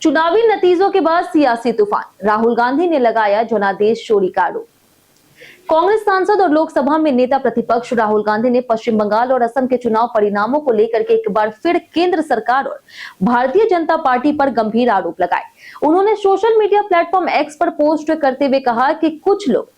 चुनावी नतीजों के बाद सियासी तूफान, राहुल गांधी ने लगाया जनादेश चोरी का आरोप। कांग्रेस सांसद और लोकसभा में नेता प्रतिपक्ष राहुल गांधी ने पश्चिम बंगाल और असम के चुनाव परिणामों को लेकर के एक बार फिर केंद्र सरकार और भारतीय जनता पार्टी पर गंभीर आरोप लगाए। उन्होंने सोशल मीडिया प्लेटफॉर्म एक्स पर पोस्ट करते हुए कहा कि कुछ लोग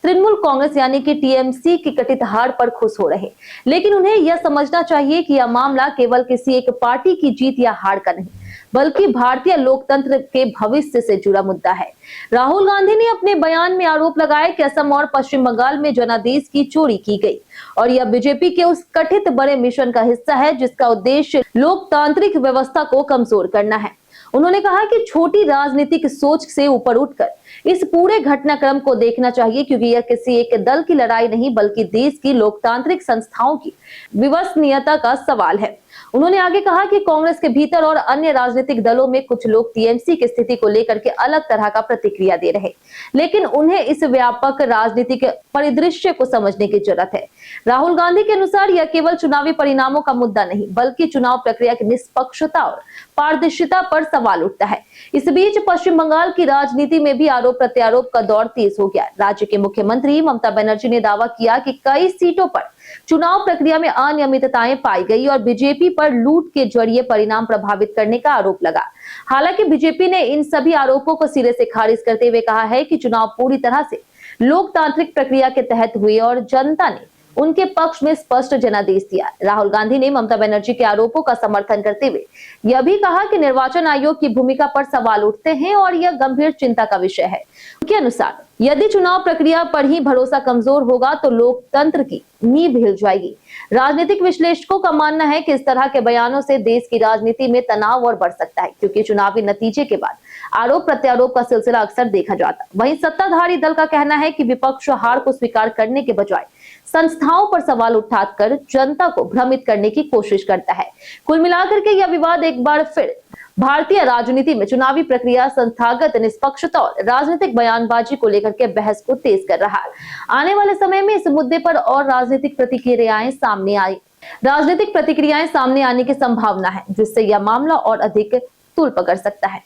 तृणमूल कांग्रेस यानी कि टीएमसी की कथित हार पर खुश हो रहे, लेकिन उन्हें यह समझना चाहिए कि यह मामला केवल किसी एक पार्टी की जीत या हार का नहीं, बल्कि भारतीय लोकतंत्र के भविष्य से जुड़ा मुद्दा है। राहुल गांधी ने अपने बयान में आरोप लगाया कि असम और पश्चिम बंगाल में जनादेश की चोरी की गई और यह बीजेपी के उस कथित बड़े मिशन का हिस्सा है जिसका उद्देश्य लोकतांत्रिक व्यवस्था को कमजोर करना है। उन्होंने कहा कि छोटी राजनीतिक सोच से ऊपर उठकर इस पूरे घटनाक्रम को देखना चाहिए, क्योंकि यह किसी एक दल की लड़ाई नहीं बल्कि देश की लोकतांत्रिक संस्थाओं की विश्वसनीयता का सवाल है। उन्होंने आगे कहा कि कांग्रेस के भीतर और अन्य राजनीतिक दलों में कुछ लोग टीएमसी की स्थिति को लेकर के अलग तरह का प्रतिक्रिया दे रहे, लेकिन उन्हें इस व्यापक राजनीतिक परिदृश्य को समझने की जरूरत है। राहुल गांधी के अनुसार यह केवल चुनावी परिणामों का मुद्दा नहीं, बल्कि चुनाव प्रक्रिया की निष्पक्षता और पारदर्शिता पर सवाल उठता है। इस बीच पश्चिम बंगाल की राजनीति में भी आरोप प्रत्यारोप का दौर तेज हो गया। राज्य के मुख्यमंत्री ममता बनर्जी ने दावा किया कि कई सीटों पर चुनाव प्रक्रिया में अनियमितताएं पाई गई और बीजेपी पर लूट के जरिए परिणाम प्रभावित करने का आरोप लगा। हालांकि बीजेपी ने इन सभी आरोपों को सिरे से खारिज करते हुए कहा है कि चुनाव पूरी तरह से लोकतांत्रिक प्रक्रिया के तहत हुए और जनता ने उनके पक्ष में स्पष्ट जनादेश दिया। राहुल गांधी ने ममता बनर्जी के आरोपों का समर्थन करते हुए यह भी कहा कि निर्वाचन आयोग की भूमिका पर सवाल उठते हैं और यह गंभीर चिंता का विषय है। उनके अनुसार यदि चुनाव प्रक्रिया पर ही भरोसा कमजोर होगा तो लोकतंत्र की नींव हिल जाएगी। राजनीतिक विश्लेषकों का मानना है कि इस तरह के बयानों से देश की राजनीति में तनाव और बढ़ सकता है, क्योंकि चुनावी नतीजे के बाद आरोप प्रत्यारोप का सिलसिला अक्सर देखा जाता। वहीं सत्ताधारी दल का कहना है कि विपक्ष हार को स्वीकार करने के बजाय संस्थाओं पर सवाल उठाकर जनता को भ्रमित करने की कोशिश करता है। कुल मिलाकर के यह विवाद एक बार फिर भारतीय राजनीति में चुनावी प्रक्रिया, संस्थागत निष्पक्षता और राजनीतिक बयानबाजी को लेकर के बहस को तेज कर रहा है। आने वाले समय में इस मुद्दे पर और राजनीतिक प्रतिक्रियाएं सामने आने की संभावना है, जिससे यह मामला और अधिक तूल पकड़ सकता है।